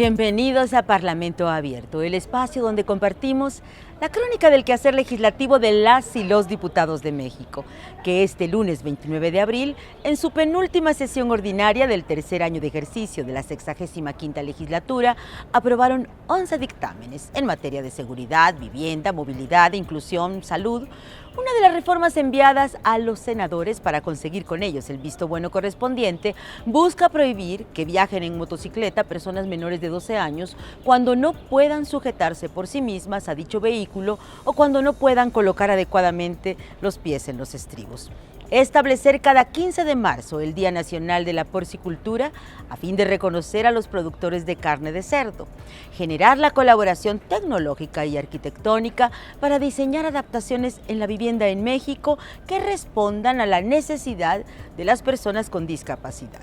Bienvenidos a Parlamento Abierto, el espacio donde compartimos la crónica del quehacer legislativo de las y los diputados de México, que este lunes 29 de abril, en su penúltima sesión ordinaria del tercer año de ejercicio de la 65ª legislatura, aprobaron 11 dictámenes en materia de seguridad, vivienda, movilidad, inclusión, salud. Una de las reformas enviadas a los senadores para conseguir con ellos el visto bueno correspondiente busca prohibir que viajen en motocicleta personas menores de 12 años cuando no puedan sujetarse por sí mismas a dicho vehículo o cuando no puedan colocar adecuadamente los pies en los estribos. Establecer cada 15 de marzo el Día Nacional de la Porcicultura a fin de reconocer a los productores de carne de cerdo. Generar la colaboración tecnológica y arquitectónica para diseñar adaptaciones en la vivienda en México que respondan a la necesidad de las personas con discapacidad.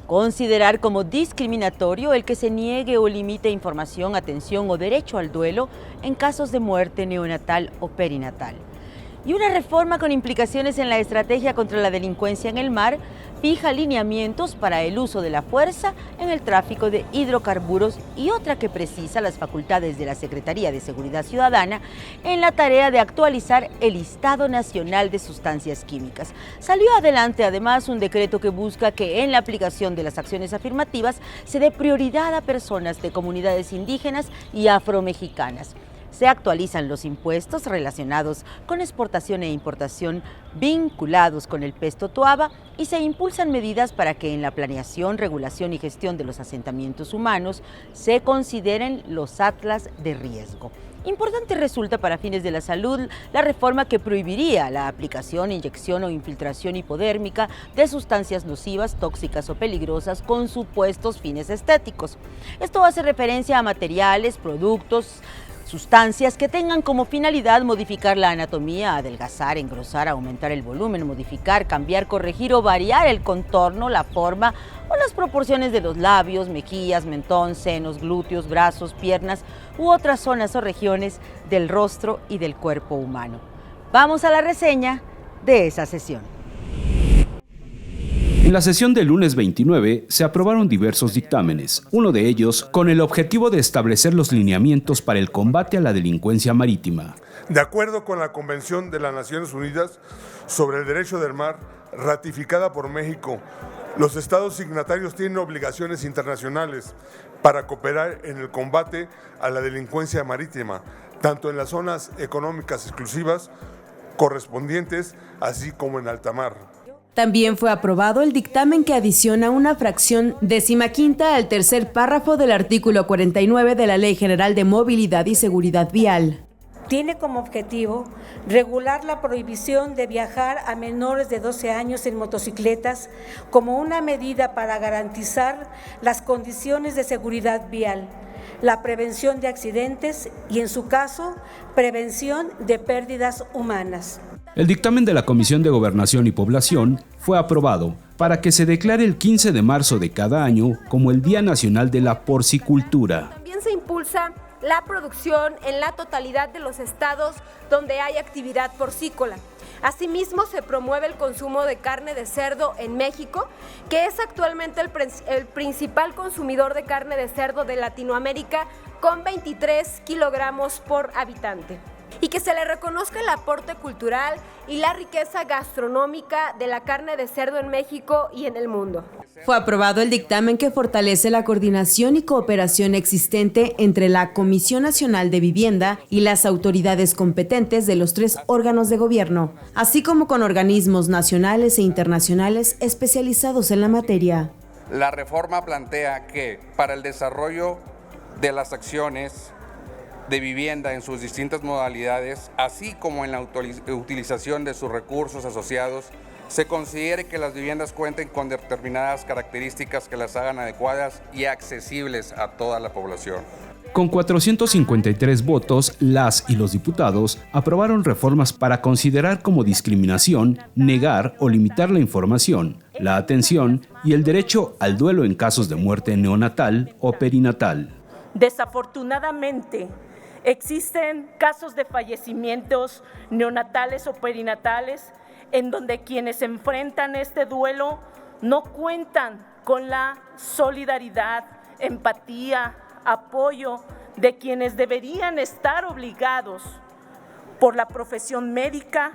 Considerar como discriminatorio el que se niegue o limite información, atención o derecho al duelo en casos de muerte neonatal o perinatal. Y una reforma con implicaciones en la estrategia contra la delincuencia en el mar fija lineamientos para el uso de la fuerza en el tráfico de hidrocarburos y otra que precisa las facultades de la Secretaría de Seguridad Ciudadana en la tarea de actualizar el Listado Nacional de Sustancias Químicas. Salió adelante además un decreto que busca que en la aplicación de las acciones afirmativas se dé prioridad a personas de comunidades indígenas y afromexicanas. Se actualizan los impuestos relacionados con exportación e importación vinculados con el pez totoaba y se impulsan medidas para que en la planeación, regulación y gestión de los asentamientos humanos se consideren los atlas de riesgo. Importante resulta para fines de la salud la reforma que prohibiría la aplicación, inyección o infiltración hipodérmica de sustancias nocivas, tóxicas o peligrosas con supuestos fines estéticos. Esto hace referencia a materiales, productos, sustancias que tengan como finalidad modificar la anatomía, adelgazar, engrosar, aumentar el volumen, modificar, cambiar, corregir o variar el contorno, la forma o las proporciones de los labios, mejillas, mentón, senos, glúteos, brazos, piernas u otras zonas o regiones del rostro y del cuerpo humano. Vamos a la reseña de esa sesión. En la sesión del lunes 29 se aprobaron diversos dictámenes, uno de ellos con el objetivo de establecer los lineamientos para el combate a la delincuencia marítima. De acuerdo con la Convención de las Naciones Unidas sobre el Derecho del Mar, ratificada por México, los estados signatarios tienen obligaciones internacionales para cooperar en el combate a la delincuencia marítima, tanto en las zonas económicas exclusivas correspondientes, así como en alta mar. También fue aprobado el dictamen que adiciona una fracción 15ª al tercer párrafo del artículo 49 de la Ley General de Movilidad y Seguridad Vial. Tiene como objetivo regular la prohibición de viajar a menores de 12 años en motocicletas como una medida para garantizar las condiciones de seguridad vial, la prevención de accidentes y, en su caso, prevención de pérdidas humanas. El dictamen de la Comisión de Gobernación y Población fue aprobado para que se declare el 15 de marzo de cada año como el Día Nacional de la Porcicultura. También se impulsa la producción en la totalidad de los estados donde hay actividad porcícola. Asimismo, se promueve el consumo de carne de cerdo en México, que es actualmente el principal consumidor de carne de cerdo de Latinoamérica, con 23 kilogramos por habitante. Y que se le reconozca el aporte cultural y la riqueza gastronómica de la carne de cerdo en México y en el mundo. Fue aprobado el dictamen que fortalece la coordinación y cooperación existente entre la Comisión Nacional de Vivienda y las autoridades competentes de los 3 órganos de gobierno, así como con organismos nacionales e internacionales especializados en la materia. La reforma plantea que para el desarrollo de las acciones de vivienda en sus distintas modalidades, así como en la utilización de sus recursos asociados, se considere que las viviendas cuenten con determinadas características que las hagan adecuadas y accesibles a toda la población. Con 453 votos, las y los diputados aprobaron reformas para considerar como discriminación, negar o limitar la información, la atención y el derecho al duelo en casos de muerte neonatal o perinatal. Desafortunadamente, existen casos de fallecimientos neonatales o perinatales en donde quienes enfrentan este duelo no cuentan con la solidaridad, empatía, apoyo de quienes deberían estar obligados por la profesión médica.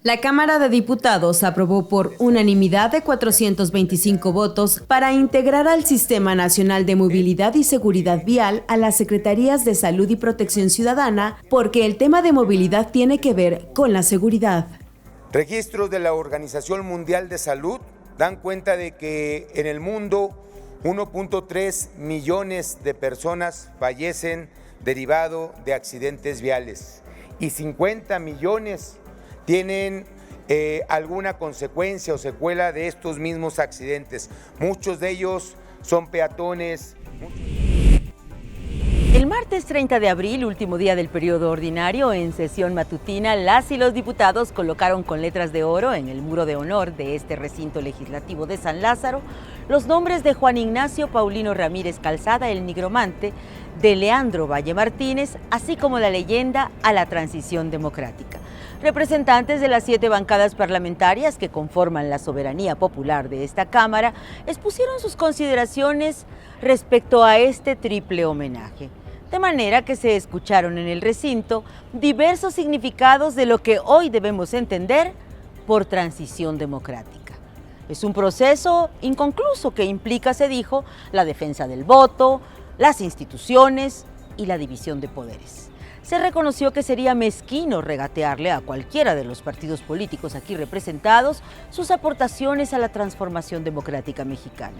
La Cámara de Diputados aprobó por unanimidad de 425 votos para integrar al Sistema Nacional de Movilidad y Seguridad Vial a las Secretarías de Salud y Protección Ciudadana, porque el tema de movilidad tiene que ver con la seguridad. Registros de la Organización Mundial de Salud dan cuenta de que en el mundo 1.3 millones de personas fallecen derivado de accidentes viales y 50 millones tienen alguna consecuencia o secuela de estos mismos accidentes. Muchos de ellos son peatones. El martes 30 de abril, último día del periodo ordinario, en sesión matutina, las y los diputados colocaron con letras de oro en el muro de honor de este recinto legislativo de San Lázaro los nombres de Juan Ignacio Paulino Ramírez Calzada, el nigromante, de Leandro Valle Martínez, así como la leyenda a la transición democrática. Representantes de las 7 bancadas parlamentarias que conforman la soberanía popular de esta Cámara expusieron sus consideraciones respecto a este triple homenaje. De manera que se escucharon en el recinto diversos significados de lo que hoy debemos entender por transición democrática. Es un proceso inconcluso que implica, se dijo, la defensa del voto, las instituciones y la división de poderes. Se reconoció que sería mezquino regatearle a cualquiera de los partidos políticos aquí representados sus aportaciones a la transformación democrática mexicana.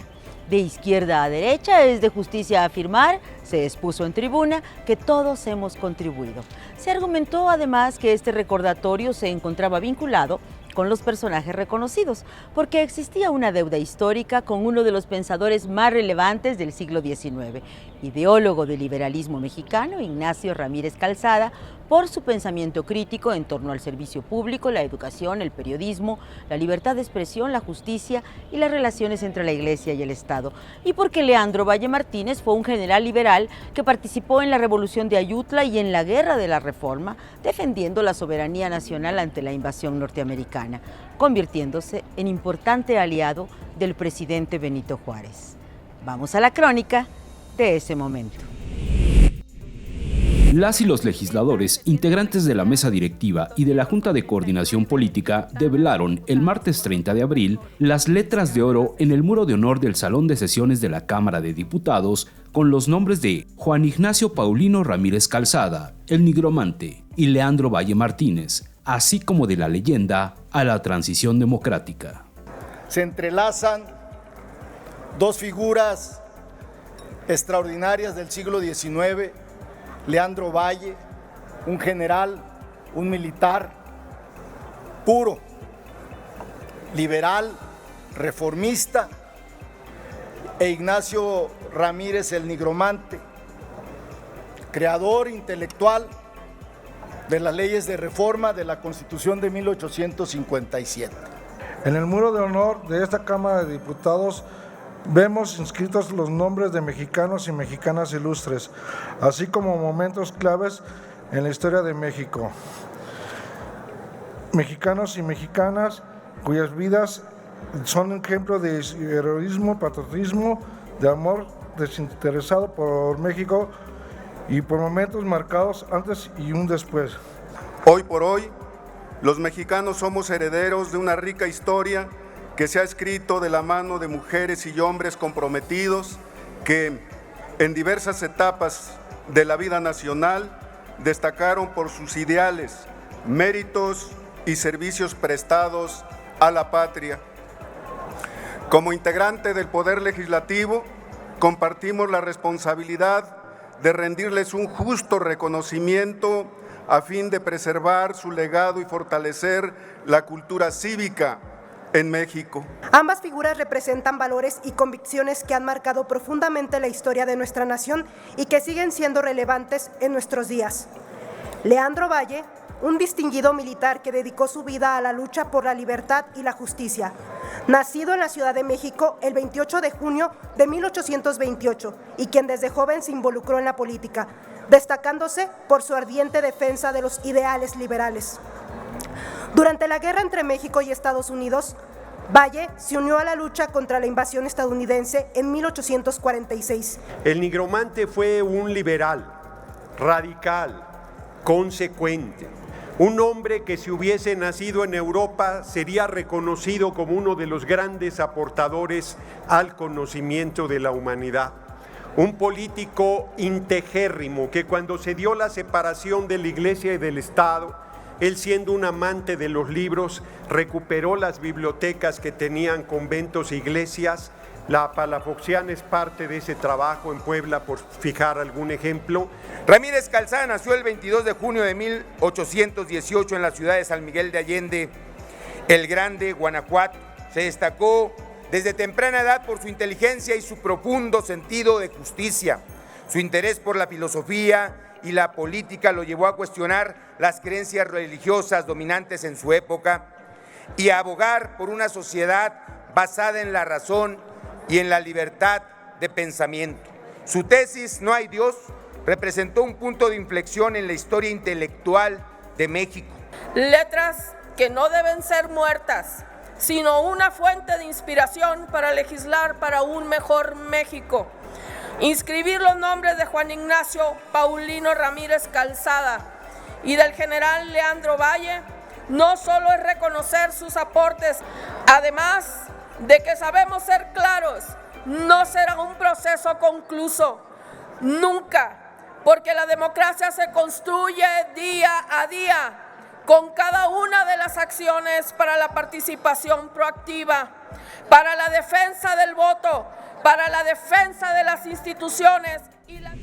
De izquierda a derecha es de justicia afirmar, se expuso en tribuna, que todos hemos contribuido. Se argumentó además que este recordatorio se encontraba vinculado con los personajes reconocidos, porque existía una deuda histórica con uno de los pensadores más relevantes del siglo XIX, ideólogo del liberalismo mexicano, Ignacio Ramírez Calzada, por su pensamiento crítico en torno al servicio público, la educación, el periodismo, la libertad de expresión, la justicia y las relaciones entre la Iglesia y el Estado, y porque Leandro Valle Martínez fue un general liberal que participó en la Revolución de Ayutla y en la Guerra de la Reforma, defendiendo la soberanía nacional ante la invasión norteamericana, convirtiéndose en importante aliado del presidente Benito Juárez. Vamos a la crónica de ese momento. Las y los legisladores, integrantes de la mesa directiva y de la Junta de Coordinación Política, develaron el martes 30 de abril las letras de oro en el muro de honor del Salón de Sesiones de la Cámara de Diputados con los nombres de Juan Ignacio Paulino Ramírez Calzada, el nigromante, y Leandro Valle Martínez, así como de la leyenda a la transición democrática. Se entrelazan dos figuras extraordinarias del siglo XIX, Leandro Valle, un general, un militar puro, liberal, reformista, e Ignacio Ramírez el nigromante, creador intelectual de las leyes de reforma de la Constitución de 1857. En el muro de honor de esta Cámara de Diputados vemos inscritos los nombres de mexicanos y mexicanas ilustres, así como momentos claves en la historia de México. Mexicanos y mexicanas cuyas vidas son ejemplo de heroísmo, patriotismo, de amor desinteresado por México y por momentos marcados antes y un después. Hoy por hoy, los mexicanos somos herederos de una rica historia que se ha escrito de la mano de mujeres y hombres comprometidos que en diversas etapas de la vida nacional destacaron por sus ideales, méritos y servicios prestados a la patria. Como integrante del Poder Legislativo, compartimos la responsabilidad de rendirles un justo reconocimiento a fin de preservar su legado y fortalecer la cultura cívica en México. Ambas figuras representan valores y convicciones que han marcado profundamente la historia de nuestra nación y que siguen siendo relevantes en nuestros días. Leandro Valle, un distinguido militar que dedicó su vida a la lucha por la libertad y la justicia, nacido en la Ciudad de México el 28 de junio de 1828 y quien desde joven se involucró en la política, destacándose por su ardiente defensa de los ideales liberales. Durante la guerra entre México y Estados Unidos, Valle se unió a la lucha contra la invasión estadounidense en 1846. El nigromante fue un liberal, radical, consecuente. Un hombre que si hubiese nacido en Europa sería reconocido como uno de los grandes aportadores al conocimiento de la humanidad. Un político integérrimo que cuando se dio la separación de la Iglesia y del Estado, él siendo un amante de los libros, recuperó las bibliotecas que tenían conventos e iglesias. La Palafoxiana es parte de ese trabajo en Puebla, por fijar algún ejemplo. Ramírez Calzada nació el 22 de junio de 1818 en la ciudad de San Miguel de Allende, el Grande, Guanajuato. Se destacó desde temprana edad por su inteligencia y su profundo sentido de justicia. Su interés por la filosofía y la política lo llevó a cuestionar las creencias religiosas dominantes en su época y a abogar por una sociedad basada en la razón y en la libertad de pensamiento. Su tesis, No hay Dios, representó un punto de inflexión en la historia intelectual de México. Letras que no deben ser muertas, sino una fuente de inspiración para legislar para un mejor México. Inscribir los nombres de Juan Ignacio Paulino Ramírez Calzada y del general Leandro Valle no solo es reconocer sus aportes, además de que sabemos ser claros, no será un proceso concluso, nunca, porque la democracia se construye día a día con cada una de las acciones para la participación proactiva, para la defensa del voto, para la defensa de las instituciones y la...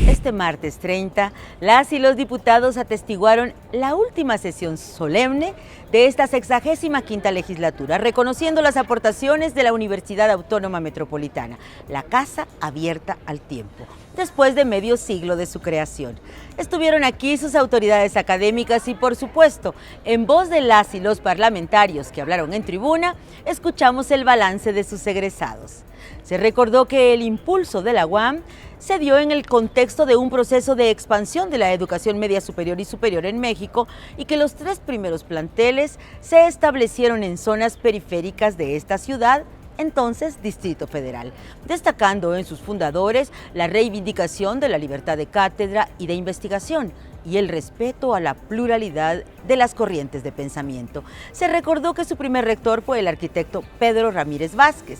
Este martes 30, las y los diputados atestiguaron la última sesión solemne de esta 65ª legislatura, reconociendo las aportaciones de la Universidad Autónoma Metropolitana, la casa abierta al tiempo, después de medio siglo de su creación. Estuvieron aquí sus autoridades académicas y, por supuesto, en voz de las y los parlamentarios que hablaron en tribuna, escuchamos el balance de sus egresados. Se recordó que el impulso de la UAM se dio en el contexto de un proceso de expansión de la educación media superior y superior en México y que los 3 primeros planteles se establecieron en zonas periféricas de esta ciudad, entonces Distrito Federal, destacando en sus fundadores la reivindicación de la libertad de cátedra y de investigación y el respeto a la pluralidad de las corrientes de pensamiento. Se recordó que su primer rector fue el arquitecto Pedro Ramírez Vázquez.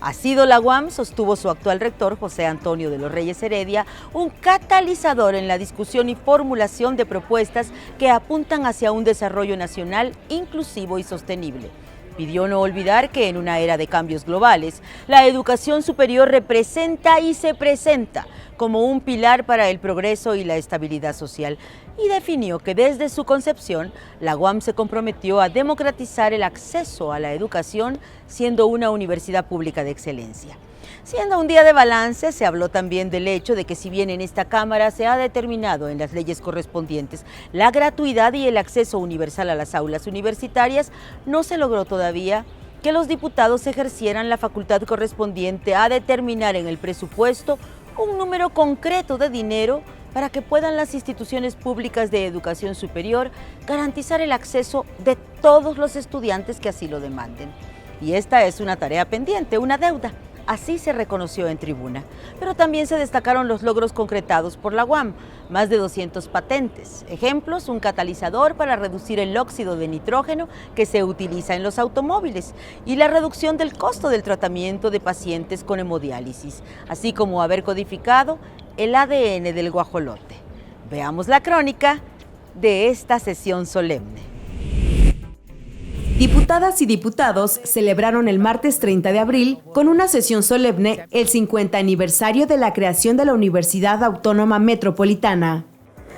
Ha sido la UAM, sostuvo su actual rector, José Antonio de los Reyes Heredia, un catalizador en la discusión y formulación de propuestas que apuntan hacia un desarrollo nacional inclusivo y sostenible. Pidió no olvidar que en una era de cambios globales, la educación superior representa y se presenta como un pilar para el progreso y la estabilidad social, y definió que desde su concepción, la UAM se comprometió a democratizar el acceso a la educación, siendo una universidad pública de excelencia. Siendo un día de balance, se habló también del hecho de que si bien en esta Cámara se ha determinado en las leyes correspondientes la gratuidad y el acceso universal a las aulas universitarias, no se logró todavía que los diputados ejercieran la facultad correspondiente a determinar en el presupuesto un número concreto de dinero para que puedan las instituciones públicas de educación superior garantizar el acceso de todos los estudiantes que así lo demanden. Y esta es una tarea pendiente, una deuda. Así se reconoció en tribuna, pero también se destacaron los logros concretados por la UAM, más de 200 patentes. Ejemplos, un catalizador para reducir el óxido de nitrógeno que se utiliza en los automóviles y la reducción del costo del tratamiento de pacientes con hemodiálisis, así como haber codificado el ADN del guajolote. Veamos la crónica de esta sesión solemne. Diputadas y diputados celebraron el martes 30 de abril con una sesión solemne el 50 aniversario de la creación de la Universidad Autónoma Metropolitana.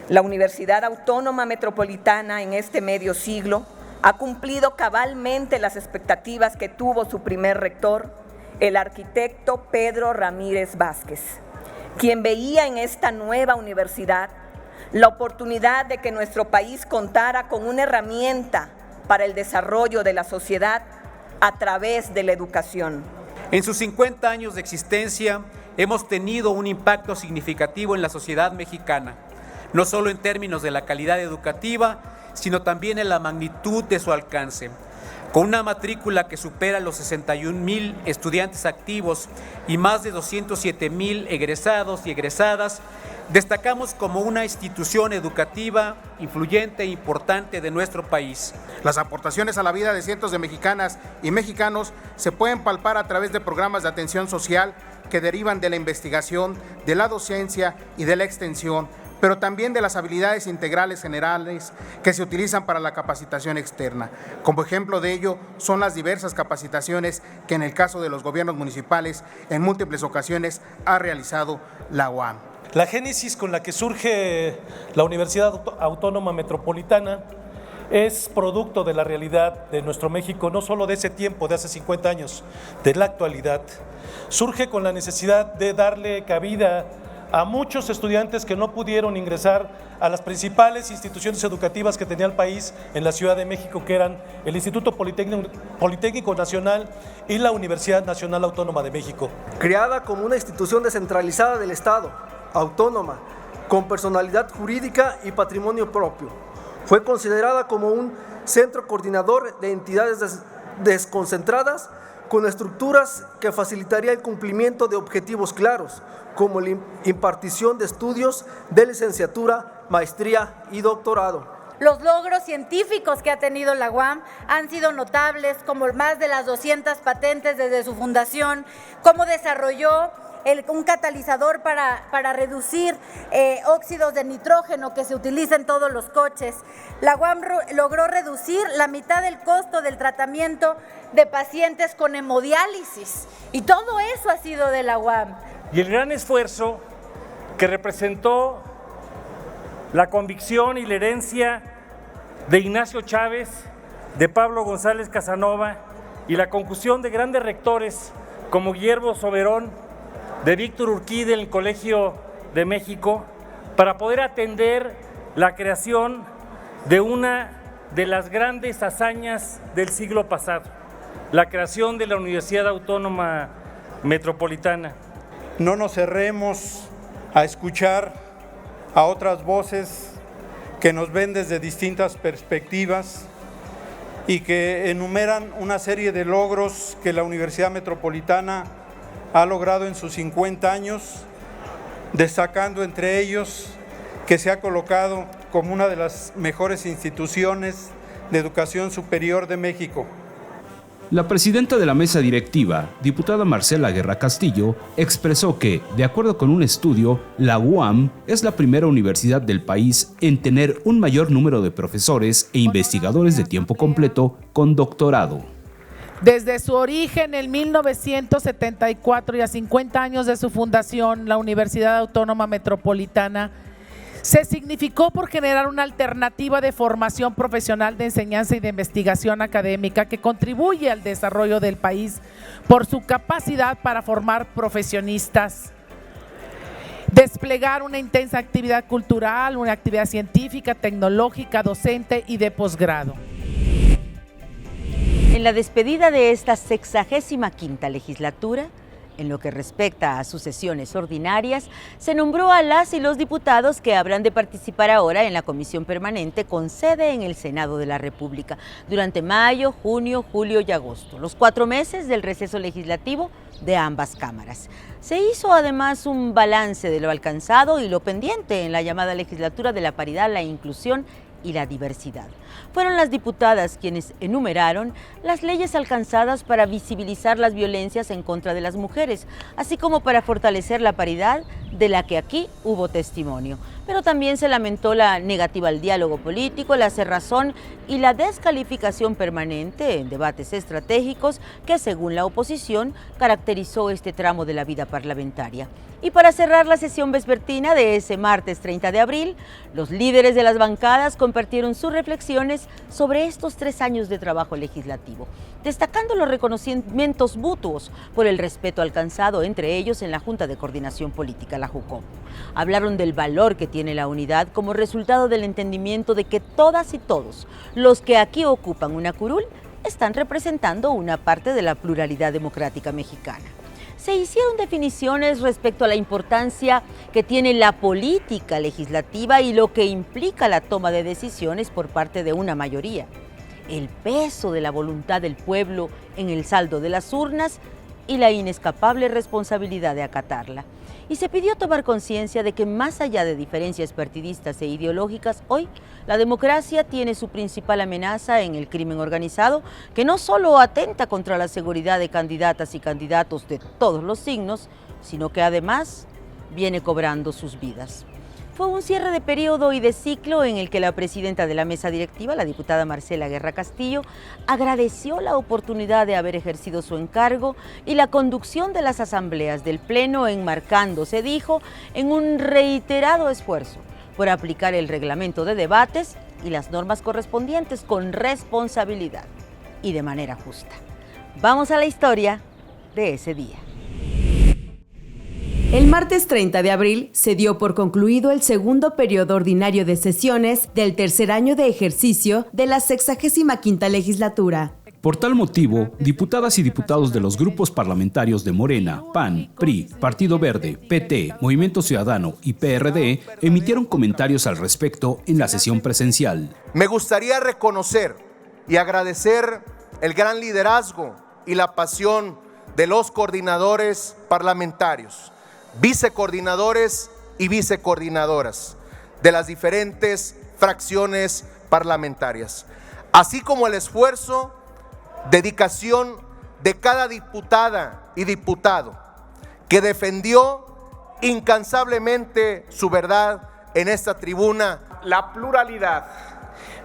La Universidad Autónoma Metropolitana en este medio siglo ha cumplido cabalmente las expectativas que tuvo su primer rector, el arquitecto Pedro Ramírez Vázquez, quien veía en esta nueva universidad la oportunidad de que nuestro país contara con una herramienta para el desarrollo de la sociedad a través de la educación. En sus 50 años de existencia hemos tenido un impacto significativo en la sociedad mexicana, no solo en términos de la calidad educativa, sino también en la magnitud de su alcance. Con una matrícula que supera los 61,000 estudiantes activos y más de 207,000 egresados y egresadas, destacamos como una institución educativa influyente e importante de nuestro país. Las aportaciones a la vida de cientos de mexicanas y mexicanos se pueden palpar a través de programas de atención social que derivan de la investigación, de la docencia y de la extensión, pero también de las habilidades integrales generales que se utilizan para la capacitación externa. Como ejemplo de ello son las diversas capacitaciones que en el caso de los gobiernos municipales en múltiples ocasiones ha realizado la UAM. La génesis con la que surge la Universidad Autónoma Metropolitana es producto de la realidad de nuestro México, no solo de ese tiempo, de hace 50 años, de la actualidad. Surge con la necesidad de darle cabida a muchos estudiantes que no pudieron ingresar a las principales instituciones educativas que tenía el país en la Ciudad de México, que eran el Instituto Politécnico Nacional y la Universidad Nacional Autónoma de México. Creada como una institución descentralizada del Estado, autónoma, con personalidad jurídica y patrimonio propio, fue considerada como un centro coordinador de entidades desconcentradas con estructuras que facilitaría el cumplimiento de objetivos claros, como la impartición de estudios de licenciatura, maestría y doctorado. Los logros científicos que ha tenido la UAM han sido notables, como más de las 200 patentes desde su fundación, cómo desarrolló un catalizador para reducir óxidos de nitrógeno que se utiliza en todos los coches. La UAM logró reducir la mitad del costo del tratamiento de pacientes con hemodiálisis, y todo eso ha sido de la UAM. Y el gran esfuerzo que representó la convicción y la herencia de Ignacio Chávez, de Pablo González Casanova y la conjunción de grandes rectores como Guillermo Soberón, de Víctor Urquí del Colegio de México, para poder atender la creación de una de las grandes hazañas del siglo pasado, la creación de la Universidad Autónoma Metropolitana. No nos cerremos a escuchar a otras voces que nos ven desde distintas perspectivas y que enumeran una serie de logros que la Universidad Metropolitana ha logrado en sus 50 años, destacando entre ellos que se ha colocado como una de las mejores instituciones de educación superior de México. La presidenta de la mesa directiva, diputada Marcela Guerra Castillo, expresó que, de acuerdo con un estudio, la UAM es la primera universidad del país en tener un mayor número de profesores e investigadores de tiempo completo con doctorado. Desde su origen en 1974 y a 50 años de su fundación, la Universidad Autónoma Metropolitana se significó por generar una alternativa de formación profesional, de enseñanza y de investigación académica que contribuye al desarrollo del país por su capacidad para formar profesionistas, desplegar una intensa actividad cultural, una actividad científica, tecnológica, docente y de posgrado. En la despedida de esta 65ª legislatura, en lo que respecta a sus sesiones ordinarias, se nombró a las y los diputados que habrán de participar ahora en la comisión permanente con sede en el Senado de la República durante mayo, junio, julio y agosto, los 4 meses del receso legislativo de ambas cámaras. Se hizo además un balance de lo alcanzado y lo pendiente en la llamada legislatura de la paridad, la inclusión y la diversidad. Fueron las diputadas quienes enumeraron las leyes alcanzadas para visibilizar las violencias en contra de las mujeres, así como para fortalecer la paridad de la que aquí hubo testimonio. Pero también se lamentó la negativa al diálogo político, la cerrazón y la descalificación permanente en debates estratégicos que, según la oposición, caracterizó este tramo de la vida parlamentaria. Y para cerrar la sesión vespertina de ese martes 30 de abril, los líderes de las bancadas compartieron sus reflexiones sobre estos 3 años de trabajo legislativo, destacando los reconocimientos mutuos por el respeto alcanzado entre ellos en la Junta de Coordinación Política, la JUCOPO. Hablaron del valor que tiene la unidad como resultado del entendimiento de que todas y todos los que aquí ocupan una curul están representando una parte de la pluralidad democrática mexicana. Se hicieron definiciones respecto a la importancia que tiene la política legislativa y lo que implica la toma de decisiones por parte de una mayoría. el peso de la voluntad del pueblo en el saldo de las urnas y la inescapable responsabilidad de acatarla. Y se pidió tomar conciencia de que más allá de diferencias partidistas e ideológicas, hoy la democracia tiene su principal amenaza en el crimen organizado, que no solo atenta contra la seguridad de candidatas y candidatos de todos los signos, sino que además viene cobrando sus vidas. Fue un cierre de periodo y de ciclo en el que la presidenta de la mesa directiva, la diputada Marcela Guerra Castillo, agradeció la oportunidad de haber ejercido su encargo y la conducción de las asambleas del Pleno, enmarcándose, dijo, en un reiterado esfuerzo por aplicar el reglamento de debates y las normas correspondientes con responsabilidad y de manera justa. Vamos a la historia de ese día. El martes 30 de abril se dio por concluido el segundo periodo ordinario de sesiones del tercer año de ejercicio de la 65ª legislatura. Por tal motivo, diputadas y diputados de los grupos parlamentarios de Morena, PAN, PRI, Partido Verde, PT, Movimiento Ciudadano y PRD emitieron comentarios al respecto en la sesión presencial. Me gustaría reconocer y agradecer el gran liderazgo y la pasión de los coordinadores parlamentarios, vicecoordinadores y vicecoordinadoras de las diferentes fracciones parlamentarias, así como el esfuerzo, dedicación de cada diputada y diputado que defendió incansablemente su verdad en esta tribuna. La pluralidad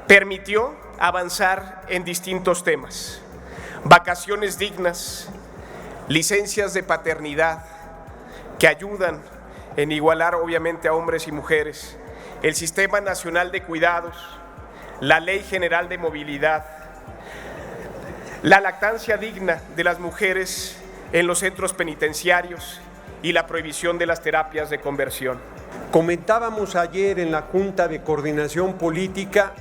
permitió avanzar en distintos temas: vacaciones dignas, licencias de paternidad, que ayudan en igualar obviamente a hombres y mujeres, el Sistema Nacional de Cuidados, la Ley General de Movilidad, la lactancia digna de las mujeres en los centros penitenciarios y la prohibición de las terapias de conversión. Comentábamos ayer en la Junta de Coordinación Política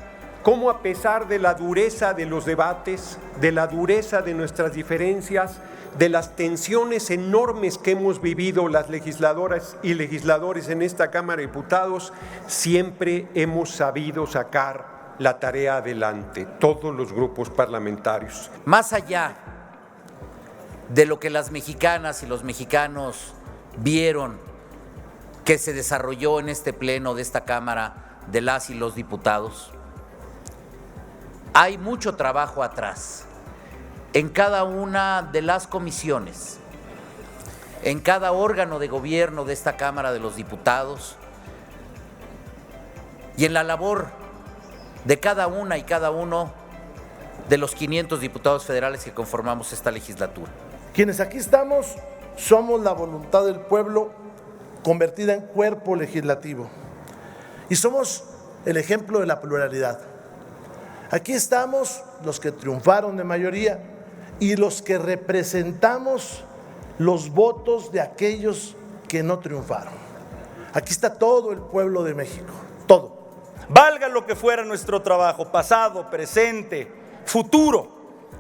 cómo, a pesar de la dureza de los debates, de la dureza de nuestras diferencias, de las tensiones enormes que hemos vivido las legisladoras y legisladores en esta Cámara de Diputados, siempre hemos sabido sacar la tarea adelante, todos los grupos parlamentarios. Más allá de lo que las mexicanas y los mexicanos vieron que se desarrolló en este pleno de esta Cámara de las y los diputados, hay mucho trabajo atrás. En cada una de las comisiones, en cada órgano de gobierno de esta Cámara de los Diputados y en la labor de cada una y cada uno de los 500 diputados federales que conformamos esta legislatura. Quienes aquí estamos somos la voluntad del pueblo convertida en cuerpo legislativo y somos el ejemplo de la pluralidad. Aquí estamos los que triunfaron de mayoría y los que representamos los votos de aquellos que no triunfaron. Aquí está todo el pueblo de México, todo. Valga lo que fuera nuestro trabajo, pasado, presente, futuro,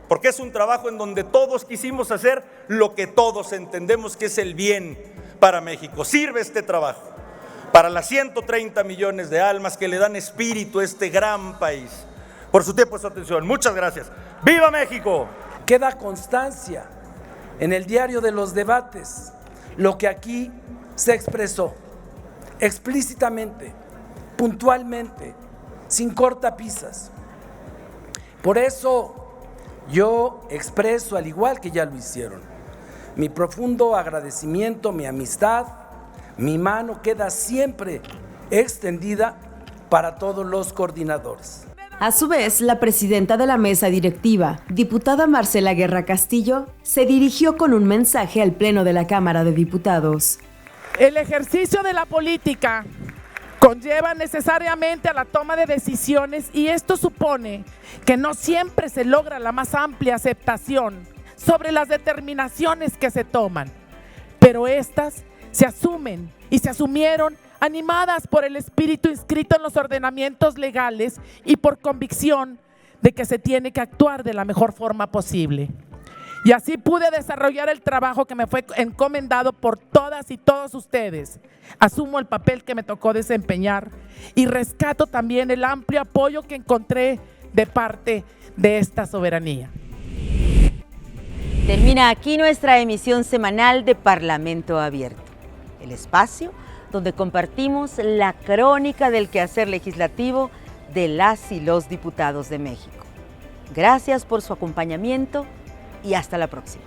porque es un trabajo en donde todos quisimos hacer lo que todos entendemos que es el bien para México. Sirve este trabajo para las 130 millones de almas que le dan espíritu a este gran país. Por su tiempo y su atención, muchas gracias. ¡Viva México! Queda constancia en el diario de los debates lo que aquí se expresó explícitamente, puntualmente, sin cortapisas. Por eso yo expreso, al igual que ya lo hicieron, mi profundo agradecimiento, mi amistad, mi mano queda siempre extendida para todos los coordinadores. A su vez, la presidenta de la mesa directiva, diputada Marcela Guerra Castillo, se dirigió con un mensaje al Pleno de la Cámara de Diputados. El ejercicio de la política conlleva necesariamente a la toma de decisiones y esto supone que no siempre se logra la más amplia aceptación sobre las determinaciones que se toman, pero estas se asumen y se asumieron animadas por el espíritu inscrito en los ordenamientos legales y por convicción de que se tiene que actuar de la mejor forma posible. Y así pude desarrollar el trabajo que me fue encomendado por todas y todos ustedes. Asumo el papel que me tocó desempeñar y rescato también el amplio apoyo que encontré de parte de esta soberanía. Termina aquí nuestra emisión semanal de Parlamento Abierto, el espacio donde compartimos la crónica del quehacer legislativo de las y los diputados de México. Gracias por su acompañamiento y hasta la próxima.